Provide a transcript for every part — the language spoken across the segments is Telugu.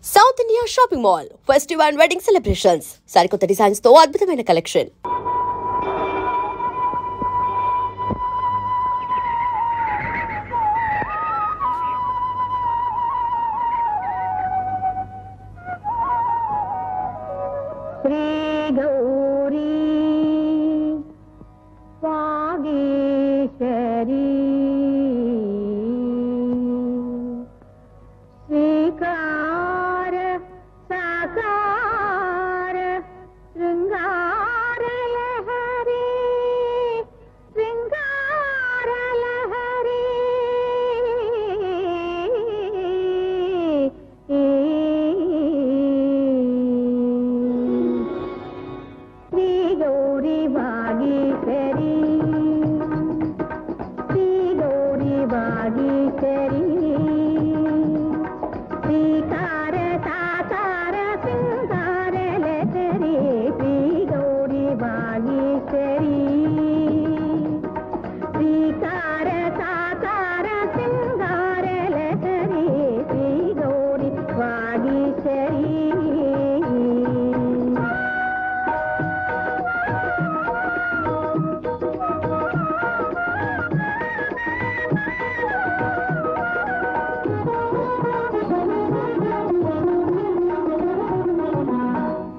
South India shopping mall festival and wedding celebrations సరికొత్త డిజైన్స్ తో అద్భుతమైన కలెక్షన్. శ్రీ గౌరీ వాగీశ్వరీ శ్రీకార సాకార శృంగార లహరి శృంగార లహరి శ్రీ గౌరీ వాగీశ్వరీ శ్రీ గౌరీ వాగీశ్వరీ శ్రీకార సాకార శృంగార లహరి శ్రీ గౌరీ వాగీశ్వరీ శ్రీకార సాకార శృంగార లహరి శ్రీ గౌరీ వాగీశ్వరీ.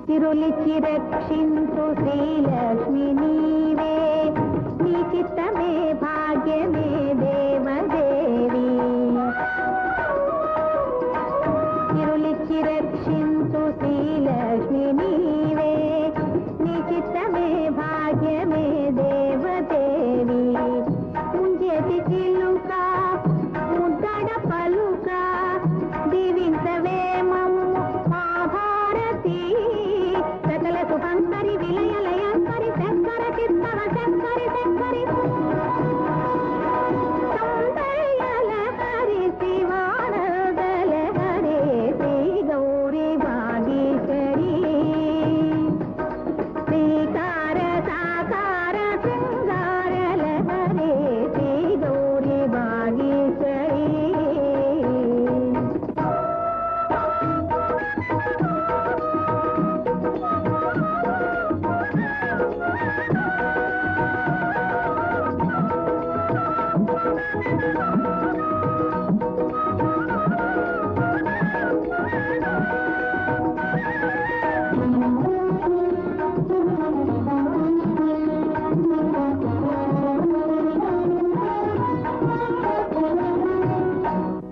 తిరులిచి రక్షించు శ్రీలక్ష్మి నీవే నీ చిత్తమే భాగ్యమే దేవదేవి. తిరులిచి రక్షించు శ్రీలక్ష్మి నీవే నీ చిత్తమే భాగ్యమే దేవదేవి. ముంజేతి చిలుక ముద్దడ పలుక దీవించవే మమ్ము మా భారతి. సకల సుభంకరి విలయలయంకరి శంకర చిత్తవ శంకరి శంకరి సౌందర్యల హరి శివానందల హరి శ్రీ గౌరీ వాగీశ్వరీ శ్రీకార సాకార శృంగార లహరి శ్రీ గౌరీ వాగీశ్వరీ.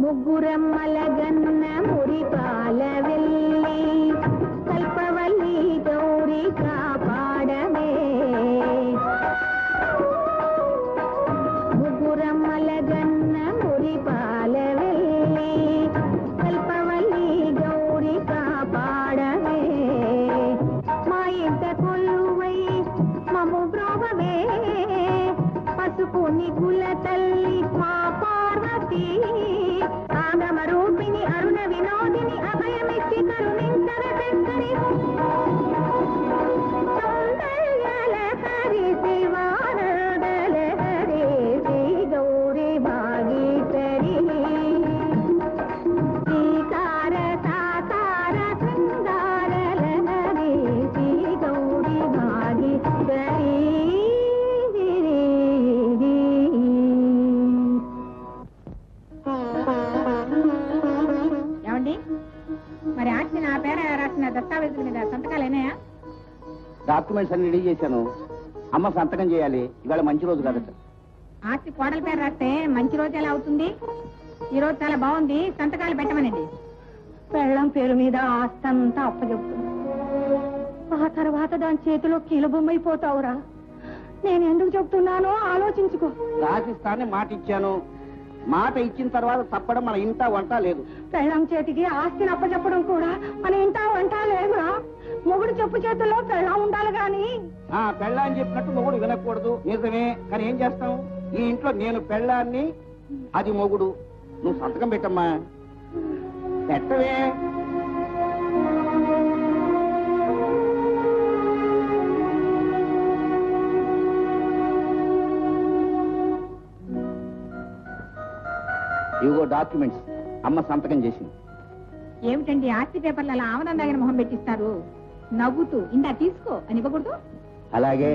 ముగ్గురమ్మల గన్న మురిపాల వెళ్ళి కల్పవల్లి గౌరీ కాపాడమే. ముగ్గురమ్మల గన్న మురిపాల వెళ్ళి కల్పవల్లి గౌరీ కాపాడమే. మా ఇంట కొలువై మము బ్రోవమే పసుపు నిగుల తల్లి మా పార్వతి. ఆగమ రూపిణి అరుణ వినోదిని అభయమిచ్చి కరుణించర శంకరి సౌందర్యల హరి శివానందల హరి శ్రీ గౌరీ వాగీశ్వరీ శ్రీకార సాకార శృంగార లహరి శ్రీ గౌరీ వాగీశ్వరీ. ఏమండి, మరి ఆస్తి నా పేర రాసిన దస్తావేజుల మీద సంతకాలేనాయా? డాక్యుమెంట్స్ అన్ని రెడీ చేశాను. అమ్మ సంతకం చేయాలి. ఇవాళ మంచి రోజు కదట. ఆస్తి కోడల పేరు రాస్తే మంచి రోజు ఎలా అవుతుంది? ఈ రోజు చాలా బాగుంది, సంతకాలు పెట్టమనండి. పెళ్ళం పేరు మీద ఆస్తి అంతా అప్పచెప్తుంది. ఆ తర్వాత దాని చేతిలో కీలుబొమ్మైపోతావురా. నేను ఎందుకు చెప్తున్నానో ఆలోచించుకో. రాసిస్తానని మాట ఇచ్చాను. మాట ఇచ్చిన తర్వాత తప్పడం మన ఇంట వంట లేదు. పెళ్ళం చేతికి ఆస్తిని అప్పచెప్పడం కూడా మన ఇంట వంట లేదురా. మొగుడు చెప్పు చేతుల్లో పెళ్ళం ఉండాలి గాని. పెళ్ళ అని చెప్పినట్టు మొగుడు వినకూడదు. నిజమే, కానీ ఏం చేస్తాం? ఈ ఇంట్లో నేను పెళ్ళాన్ని, అది మొగుడు. నువ్వు సంతకం పెట్టమ్మా. పెట్టవే. ఇవిగో డాక్యుమెంట్స్. అమ్మ సంతకం చేసింది. ఏమిటండి ఆస్తి పేపర్లు అలా ఆమదందాగిన మొహం పెట్టిస్తారు? నవ్వుతూ ఇందా తీసుకో అని ఇవ్వకూడదు? అలాగే.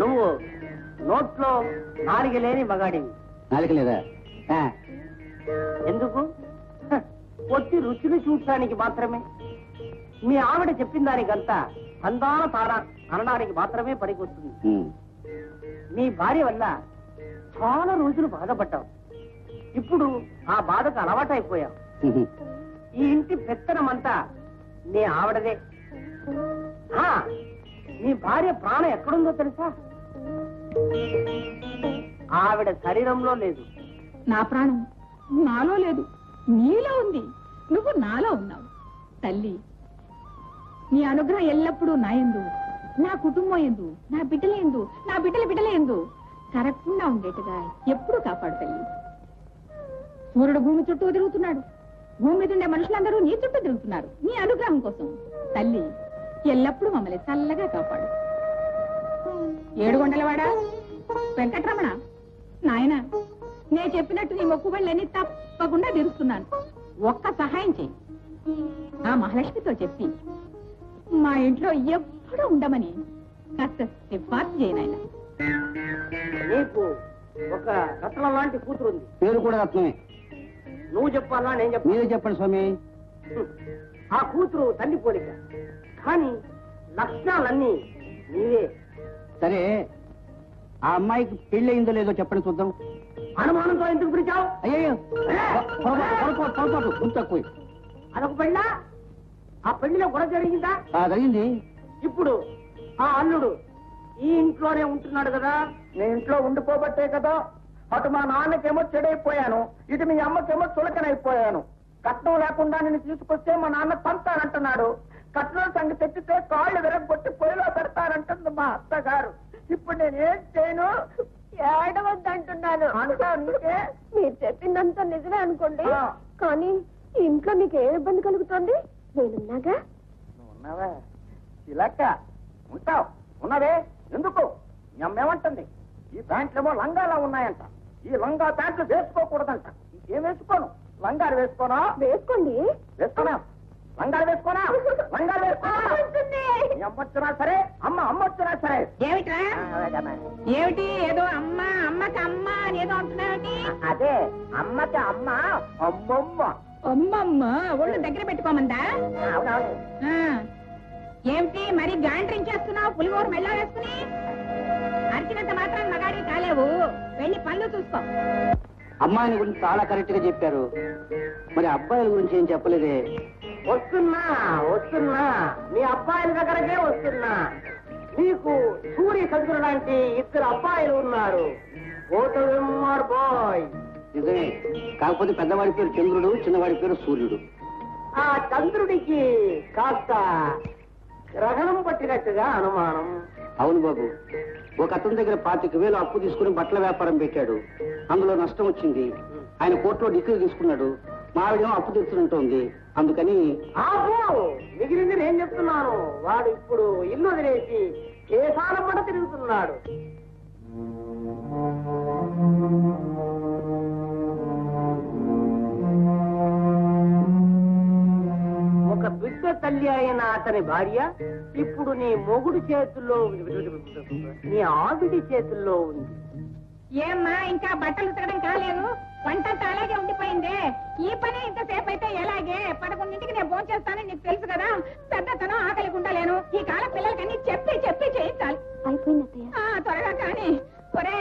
నువ్వు నోట్లో నాలుక లేని మగాడివి. నాలుక లేదా? ఎందుకు? పొత్తి రుచిని చూడటానికి మాత్రమే. మీ ఆవిడ చెప్పిన దానికంతా అందాల తార అనడానికి మాత్రమే పనికొస్తుంది. మీ భార్య వల్ల చాలా రోజులు బాధపడ్డావు. ఇప్పుడు ఆ బాధకు అలవాటైపోయావు. ఈ ఇంటి పెత్తనమంతా నీ ఆవిడదే. నీ భార్య ప్రాణం ఎక్కడుందో తెలుసా? ఆవిడ శరీరంలో లేదు. నా ప్రాణం నాలో లేదు, నీలో ఉంది. నువ్వు నాలో ఉన్నావు. తల్లి, నీ అనుగ్రహం ఎల్లప్పుడూ నా యందు, నా కుటుంబం యందు, నా బిడ్డల యందు, నా బిడ్డల యందు కరగకుండా ఉండేట్టుగా ఎప్పుడు కాపాడు తల్లి. సూర్యుడు భూమి చుట్టూ తిరుగుతున్నాడు. భూమి మీద ఉండే మనుషులందరూ నీ చుట్టూ తిరుగుతున్నారు నీ అనుగ్రహం కోసం. తల్లి, ఎల్లప్పుడూ మమ్మల్ని చల్లగా కాపాడు. ఏడుగొండలవాడా వెంకటరమణ, నాయన, నేను చెప్పినట్టు నీ మొక్కుబళ్ళని తప్పకుండా తీరుస్తున్నాను. ఒక్క సహాయం చెయ్యి. ఆ మహాలక్ష్మితో చెప్పి మా ఇంట్లో ఎప్పుడూ ఉండమని కాస్త సిఫార్సు చేయనాయన. నీకు ఒక రత్నం లాంటి కూతురు ఉంది. పేరు కూడా రత్నమే. నువ్వు చెప్పాలా నేను చెప్పాలి? మీరే చెప్పండి స్వామి. ఆ కూతురు తల్లి పోలిక, కానీ లక్షణాలన్నీ నీవే. సరే, ఆ అమ్మాయికి పెళ్లి అయిందో లేదో చెప్పండి చూద్దాం. అనుమానంతో ఎందుకు పిలిచావు? అయ్యో, పొరపాటు తక్కువ. అదొక పెళ్ళా? ఆ పెళ్లిలో గొడవ జరిగిందా? జరిగింది. ఇప్పుడు ఆ అల్లుడు ఈ ఇంట్లోనే ఉంటున్నాడు కదా. నేను ఇంట్లో ఉండిపోబట్టే కదా అటు మా నాన్నకేమో చెడైపోయాను, ఇటు మీ అమ్మకేమో చులకనైపోయాను. కట్నం లేకుండా నేను తీసుకొస్తే మా నాన్న తంతానంటున్నాడు. కట్నం సంగతి తెచ్చితే కాళ్ళు విరగొట్టి పొయ్యిలో పెడతానంటుంది మా అత్తగారు. ఇప్పుడు నేనేం చేయను? ఏడవద్దంటున్నాను. అంటా నీకే మీరు చెప్పిందంతా నిజమే అనుకోండి, కానీ ఇంట్లో మీకు ఏ ఇబ్బంది కలుగుతుంది? నేనున్నాగా. ఉన్నావా? చిలక ఉంటావు ఉన్నవే ఎందుకు మీ అమ్మ ఏమంటుంది ఈ ప్యాంట్లేమో లంగాలా ఉన్నాయంట ఈ లంగా ప్యాంట్లు వేసుకోకూడదంట ఇంకేం వేసుకోను లంగాలు వేసుకోనా వేసుకోండి. వేసుకోనా లంగాలు వేసుకోనా లంగాలు వేసుకోనా మీ అమ్మ వచ్చినా సరే అమ్మ వచ్చినా సరే ఏమిట్రా ఏమిటి ఏదో అమ్మ అమ్మకి అమ్మ అని ఏదో అంటున్నావేంటి? అదే అమ్మకి అమ్మ అమ్మమ్మ అమ్మమ్మ ఒళ్ళు దగ్గర పెట్టుకోమందా? అవునవును ఆ, ఏమిటి మరి గాండ్రించేస్తున్నావు పులిహోర మెళ్ళ వేసుకుని? అరిచినంత మాత్రం మగాడి కాలేవు, వెళ్ళి పళ్ళు చూసుకో. అమ్మాయిని గురించి చాలా కరెక్ట్ గా చెప్పారు, మరి అబ్బాయిల గురించి ఏం చెప్పలేదే. వస్తున్నా నీ అబ్బాయిల దగ్గరకే వస్తున్నా. నీకు సూర్య చంద్రుడు లాంటి ఇద్దరు అబ్బాయిలు ఉన్నారు. బాయ్ నిజమే, కాకపోతే పెద్దవాడి పేరు చంద్రుడు, చిన్నవాడి పేరు సూర్యుడు. ఆ చంద్రుడికి కాస్త గ్రహణం పట్టినట్టుగా అనుమానం. అవును బాబు, ఒక అతని దగ్గర 25,000 అప్పు తీసుకుని బట్టల వ్యాపారం పెట్టాడు. అందులో నష్టం వచ్చింది. ఆయన కోర్టులో డిగ్రీ తీసుకున్నాడు. మావిడేమో అప్పు తీర్చుంటోంది. అందుకని మిగిలింది నేను చెప్తున్నాను. వాడు ఇప్పుడు ఇల్లు వదిలేసి కేసాల పడ తిరుగుతున్నాడు. ఒక బిడ్డ తల్లి అయిన అతని భార్య ఇప్పుడు నీ మొగుడు చేతుల్లో నీ ఆవిడి చేతుల్లో ఉంది. ఏమ్మా ఇంకా బట్టలు ఉతకడం కాలేదు? వంటంతా అలాగే ఉండిపోయిందే. ఈ పని ఇంతసేపు అయితే ఎలాగే? 11ంటికి నేను ఫోన్ చేస్తానని నీకు తెలుసు కదా. పెద్దతనం ఆకలి ఉండలేను. ఈ కాలం పిల్లలకి అన్ని చెప్పి చేయించాలి. అయిపోయింది. త్వరగా కానీ. ఒరే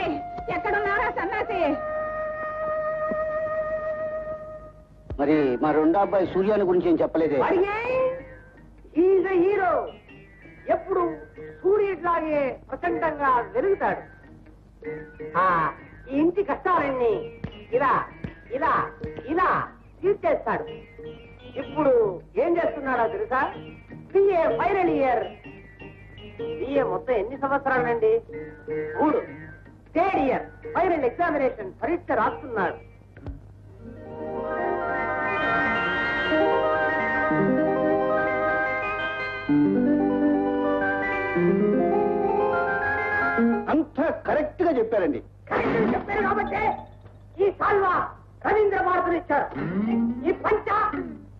ఎక్కడున్నారా సన్నాసి? మరి మా రెండో అబ్బాయి సూర్యాని గురించి ఏం చెప్పలేదే. హీరో ఎప్పుడు సూర్యుడిలాగే ప్రచండంగా వెలుగుతాడు. ఈ ఇంటి కష్టాలన్నీ ఇలా ఇలా ఇలా తీర్చేస్తాడు. ఇప్పుడు ఏం చేస్తున్నాడో తెలుసా? BA final year. బిఏ మొత్తం ఎన్ని సంవత్సరాలండి? 3. థర్డ్ ఇయర్ ఫైనల్ ఎగ్జామినేషన్ పరీక్ష రాస్తున్నాడు. అంతా కరెక్ట్ గా చెప్పారండి. చెప్పారు కాబట్టి ఈ సాల్వా రవీంద్ర భారతులు ఇచ్చారు. ఈ పంచ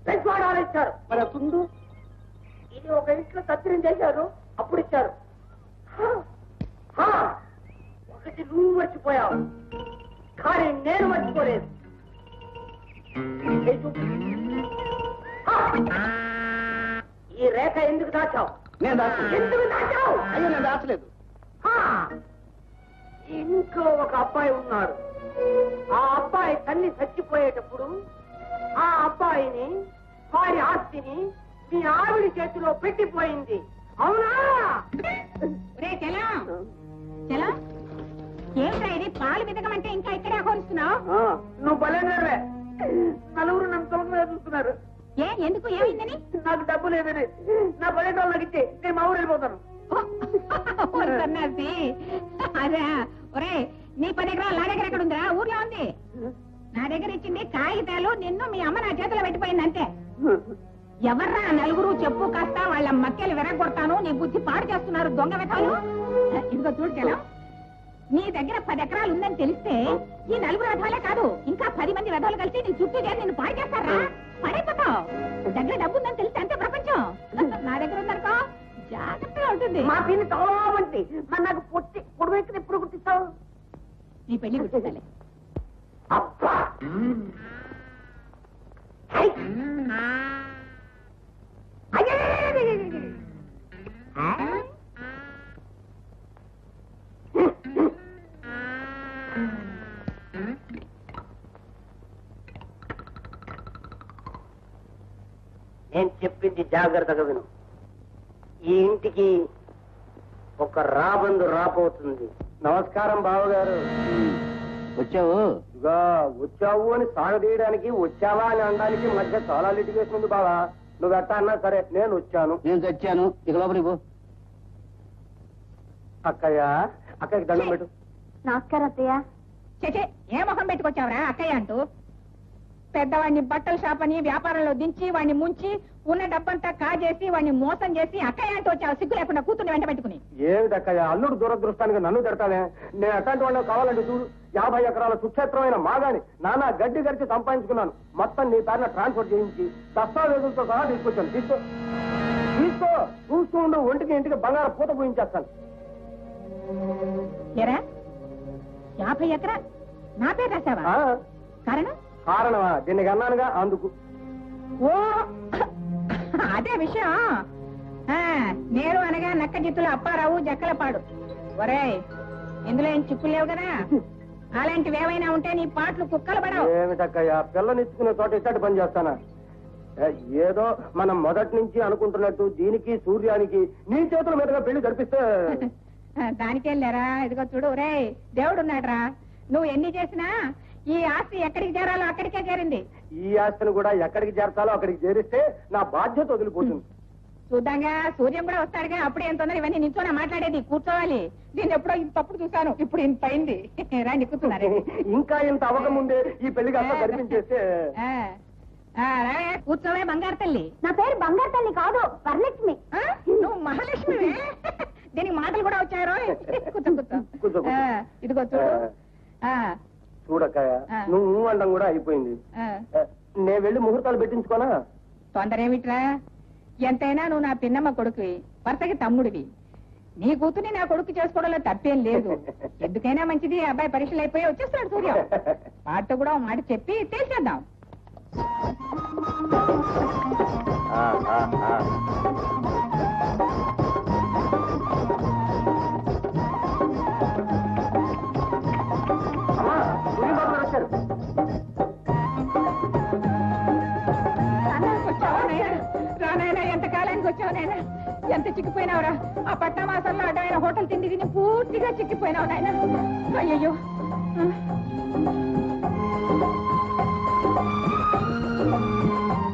పెద్వాడాలు ఇచ్చారు. మరి తుండు ఇది ఒక ఇంట్లో తత్తిరం చేశారు, అప్పుడు ఇచ్చారు. ఒకటి నువ్వు మర్చిపోయావు, కానీ నేను మర్చిపోలేదు. ఈ రేఖ ఎందుకు దాచావు? ఎందుకు దాచావు? అయ్యో నేను దాచలేదు. ఇంట్లో ఒక అబ్బాయి ఉన్నాడు. ఆ అబ్బాయి తల్లి చచ్చిపోయేటప్పుడు ఆ అబ్బాయిని వారి ఆస్తిని మీ ఆవిడ చేతిలో పెట్టిపోయింది. అవునా? ఏమిటా ఇది? పాలు మిదకమంటే ఇంకా ఇక్కడే అహోరిస్తున్నావు? నువ్వు బలేనవే. నలుగురు నన్ను తొలగ చూస్తున్నారు. ఎందుకు? ఏమైందని? నాకు డబ్బు లేదని నా పల్లెటూరు నాకు ఇచ్చి నేను మా ఊరు వెళ్ళిపోతాను. సన్నాసి అదే. ఒరే నీ 10 ఎకరాలు నా దగ్గర ఎక్కడ ఉందిరా? ఊర్లో ఉంది. నా దగ్గర ఇచ్చింది కాగితాలు. నిన్ను మీ అమ్మ నా చేతిలో పెట్టిపోయింది అంతే. ఎవర్రా నలుగురు చెప్పు కాస్త. వాళ్ళ మక్కెలు విరగొడతాను. నీ బుద్ధి పాడు చేస్తున్నారు దొంగ వెతాలు. ఇదిగో చూడకెలా, నీ దగ్గర 10 ఎకరాలు ఉందని తెలిస్తే ఈ నలుగురు వెధాలే కాదు, ఇంకా 10 మంది వెధాలు కలిసి నీ చుట్టూ చేరి నిన్ను పాడు చేస్తారా? పడైపోతావు. దగ్గర డబ్బు ఉందని తెలిస్తే అంతే ప్రపంచం. నా దగ్గర ఉందనుకో జాగ్రత్తగా ఉంటుంది. మా పిన్ని చాలా మంచి. మరి నాకు పొట్టి పొడివెక్కి ఎప్పుడు గుర్తిస్తావు? నీ పెళ్లి గుర్తించాలి. అబ్బా నేను చెప్పింది జాగ్రత్తగా విను. ఈ ఇంటికి ఒక రాబందు రాబోతుంది. నమస్కారం బావగారు. వచ్చావు? ఇదిగా వచ్చావు అని సాగదీయడానికి, వచ్చావా అని అనడానికి మధ్య చాలా లిటిగేషన్ ఉంది బావా. నువ్వు ఎట్టా అన్నా సరే నేను వచ్చాను. నేను చచ్చాను. ఇక లోపలికి పో. అక్కయ్య, అక్కడికి దండం పెట్టు. నమస్కారం అత్తయ్య. చే ఏ ముఖం పెట్టుకొచ్చావురా అక్కయ్య అంటూ? పెద్దవాడిని బట్టల షాప్ అని వ్యాపారంలో దించి వాడిని ముంచి ఉన్న డబ్బంతా కాజేసి వాడిని మోసం చేసి అక్కయ్య అంటూ వచ్చావు సిగ్గు లేకుండా కూతుర్ని వెంట పెట్టుకుని. ఏమిటక్కయ్య అల్లుడు దురదృష్టానికి నన్ను తిడతానే? నేను అట్లాంటి వాళ్ళు కావాలంటే చూడు, 50 ఎకరాల సుక్షేత్రమైన మాగాని నానా గడ్డి గడిచి సంపాదించుకున్నాను. మొత్తం నీ పేరున ట్రాన్స్ఫర్ చేయించి దస్తావేజులతో సహా తీసుకొచ్చాను. తీసుకో చూస్తూ ఉండు, ఒంటికి ఇంటికి బంగారం పూత పూయించేస్తాను. ఏరా 50 ఎకరా నా పేరు రాసావా? కారణమా? దీనికి అన్నానుగా అందుకు. ఓ అదే విషయం. నేను అనగా నక్క జిత్తులు అప్పారావు జక్కలపాడు. ఒరేయ్ ఇందులో ఏం చిక్కులు లేవు కదా? అలాంటివి ఏమైనా ఉంటే నీ పాటలు కుక్కలు పడవు. ఏమిటక్కయ్యా పిల్లనిచ్చుకునే చోట ఇచ్చటి పని చేస్తానా? ఏదో మనం మొదటి నుంచి అనుకుంటున్నట్టు దీనికి సూర్యానికి నీ చేతుల మీదుగా పెళ్లి జరిపిస్తే దానికెళ్ళారా? ఇదిగో చూడు రేయ్, దేవుడున్నాడ్రా. నువ్వు ఎన్ని చేసినా ఈ ఆస్తి ఎక్కడికి చేరాలో అక్కడికే చేరింది. ఈ ఆస్తిని కూడా ఎక్కడికి చేర్చాలో అక్కడికి చేరిస్తే నా బాధ్యత వదిలిపోతుంది. చూద్దాంగా, సూర్యం కూడా వస్తాడుగా. అప్పుడు ఏం తొందర ఇవన్నీ నించోనే మాట్లాడేది, కూర్చోవాలి. నేను ఎప్పుడో తప్పుడు చూశాను, ఇప్పుడు ఇంత అయింది. రాండి కూర్చున్నారే. ఇంకా ఇంత అవ్వకముందే ఈ పెళ్లికి అంతా జరిపించేస్తే కూర్చోవే బంగారు తల్లి. నా పేరు బంగారు తల్లి కాదు, వరలక్ష్మి. నువ్వు మహాలక్ష్మి. దీనికి మాటలు కూడా వచ్చారో? కూర్చో. ఇదిగో చూడు. చూడక్కయ్య నువ్వు అండం కూడా అయిపోయింది. నేను వెళ్ళి ముహూర్తాలు పెట్టించుకోనా? తొందర ఏమిట్రా? ఎంతైనా నువ్వు నా పిన్నమ్మ కొడుకువి, వరుసకి తమ్ముడివి. నీ కూతుర్ని నా కొడుకు చేసుకోవడంలో తప్పేం లేదు. ఎందుకైనా మంచిది, అబ్బాయి పరీక్షలు అయిపోయి వచ్చేస్తున్నాడు సూర్యం. వాటితో కూడా ఒక మాట చెప్పి తేల్చేద్దాం. రానాయన ఎంత కాలానికి వచ్చావు నాయన? ఎంత చిక్కిపోయినావురా? ఆ పట్ట మాసంలో అడ్డమైన హోటల్ తిండి తిని పూర్తిగా చిక్కిపోయినావు నాయన. అయ్యయ్యో.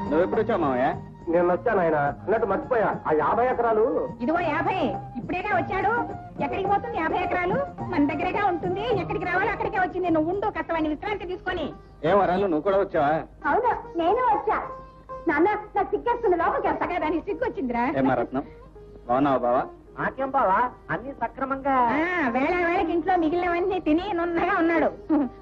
నువ్వు ఎప్పుడు వచ్చావు మావయ్య? నేను వచ్చాను ఆయన అన్నట్టు మర్చిపోయా. ఆ 50 ఎకరాలు ఇదిగో 50 ఇప్పుడేగా వచ్చాడు. ఎక్కడికి పోతుంది 50 ఎకరాలు? మన దగ్గరగా ఉంటుంది. ఎక్కడికి రావాలో అక్కడికే వచ్చింది. నువ్వు ఉండు, కష్టమైన విశ్రాంతి తీసుకొని. ఏం వరాలు, నువ్వు కూడా వచ్చావా? అవును, నేను వచ్చా. నాన్న నాకు సిగ్గేస్తుంది, లోపలికి వెళ్తా. దానికి సిగ్గు వచ్చిందిరా. ఏమా రత్నం, బాగున్నావా బావా? నాకేం బావా, అన్ని సక్రమంగా. వేళ వేళకి ఇంట్లో మిగిలినవన్నీ తిని నున్నగా ఉన్నాడు.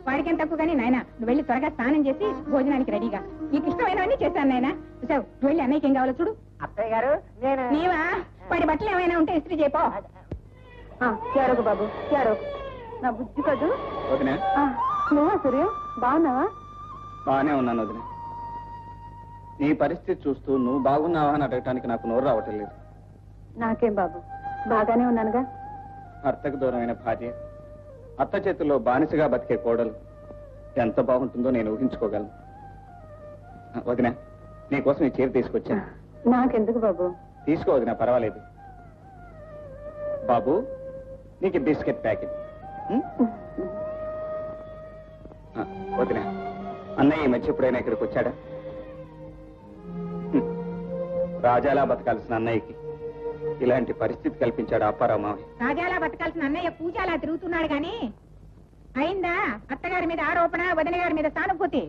వాడికేం తక్కువ కానీ నాయన, నువ్వు వెళ్ళి త్వరగా స్నానం చేసి భోజనానికి రెడీగా. నీకు ఇష్టమైనవన్నీ చేశాను నాయన. చూసావు, నువ్వు వెళ్ళి అన్నయ్యకి ఏం కావాలో చూడు. అత్తయ్య గారు నేను నీవా? వాడి బట్టలు ఏమైనా ఉంటే ఇస్త్రీ చేయపో. ఏడోకు బాబు, ఏడోకు. నా బుద్ధి కదూ. వదినా నువ్వా సూర్యం, బాగున్నావా? బాగానే ఉన్నాను వదినా. నీ పరిస్థితి చూస్తూ నువ్వు బాగున్నావా అని అడగటానికి నాకు నోరు రావటం లేదు. నాకేం బాబు, బాగానే ఉన్నానుగా. అత్తకు దూరమైన భార్య, అత్త చేతుల్లో బానిసగా బతికే కోడలు ఎంత బాగుంటుందో నేను ఊహించుకోగలను. వదినా, నీకోసం ఈ చీర తీసుకొచ్చాను. నాకెందుకు బాబు? తీసుకో వదినా, పర్వాలేదు. బాబు, నీకు బిస్కెట్ ప్యాకెట్. వదినా, అన్నయ్య ఈ మధ్య ఎప్పుడైనా ఇక్కడికి వచ్చాడా? రాజాలా బతకాల్సిన అన్నయ్యకి ఇలాంటి పరిస్థితి కల్పించాడు అప్పారావు మావయ్య. రాజాలా బతకాల్సిన అన్నయ్య పూజాలా తిరుగుతున్నాడు గాని అయిందా అత్తగారి మీద ఆరోపణ, వదిన గారి మీద సానుభూతి?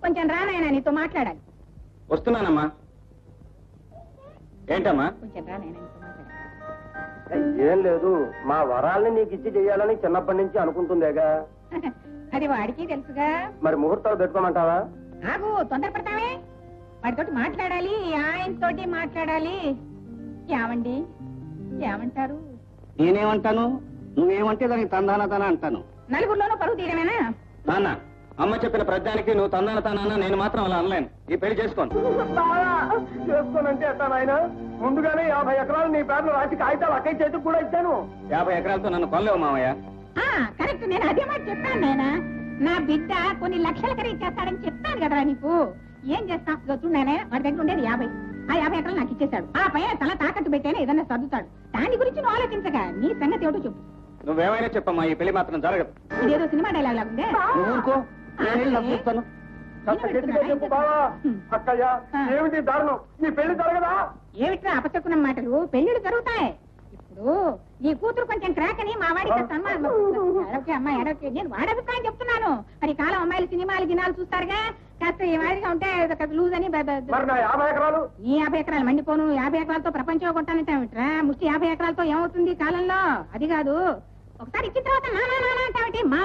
కొంచెం రానాయన, నీతో మాట్లాడాలి. వస్తున్నానమ్మా. ఏంటమ్మా? కొంచెం రానాయన, నీతో మాట్లాడాలి. ఏం లేదు, మా వరాల్ని నీకు ఇచ్చి చెయ్యాలని చిన్నప్పటి నుంచి అనుకుంటుందేగా. అది వాడికి తెలుసుగా. మరి ముహూర్తాలు పెట్టుకోమంటావా? ఆగు, తొందరపడతావే. వాడితోటి మాట్లాడాలి, ఆయనతోటి మాట్లాడాలి. ఏమండి, ఏమంటారు? నేనేమంటాను, నువ్వేమంటే దానికి తందాన అంటాను. నలుగురిలోనూ పరువు తీయడమేనా? నాన్న, అమ్మ చెప్పిన ప్రజ్ఞానికి నువ్వు తందాన తానా, నేను మాత్రం అలా అనలేను. ఈ పెళ్లి చేసుకోను. చేసుకోనంటే ఎట్లా నాయన? ముందుగానే 50 ఎకరాలు నీ పేర్లు రాసి కాగితాలు అక్కడి చేతికి కూడా ఇచ్చాను. 50 ఎకరాలతో నన్ను కొనలేవు మావయ్య. కరెక్ట్, నేను అదే మాట చెప్పాను నాయన. నా బిడ్డ కొన్ని లక్షల ఖరీదు చేస్తాడని చెప్పాను కదరా నీకు. ఏం చేస్తాం? చూడానే, వాడి దగ్గర ఉండేది 50. ఆ 50 ఎకరాలు నాకు ఇచ్చేశాడు. ఆ పైన తల తాకట్టు పెట్టేనే ఏదన్నా సర్దుతాడు. దాని గురించి నువ్వు ఆలోచించగా నీ సంగతి ఏమిటో చెప్పు. నువ్వేమైనా చెప్పమ్మా, ఈ పెళ్లి మాత్రం జరగదు. ఇదేదో సినిమా డైలాగ్ లాగుందే. ఊరుకో, చూస్తాను. చెప్పు బావా. అక్కయ్య, ఏమిటి దారుణం? నీ పెళ్లి జరగదా? ఏమిట్రా అపశకునం మాటలు? పెళ్లిళ్ళు జరుగుతాయి. ఇప్పుడు నీ కూతురు కొంచెం క్రాక్ అని మా వాడికి అమ్మాయి ఎడకే నేను వాడి అభిప్రాయం చెప్తున్నాను. మరి ఈ కాలం అమ్మాయిలు సినిమాలు గినాలు చూస్తారుగా, కాస్త ఈ వాడిగా ఉంటే లూజ్ అని. ఈ 50 ఎకరాలు మండిపోను, 50 ఎకరాలతో ప్రపంచం కొంటానంటే ముష్టి 50 ఎకరాలతో ఏమవుతుంది కాలంలో? అది కాదు, ఒకసారి ఇచ్చిన తర్వాత నా అంటావేంటి? మా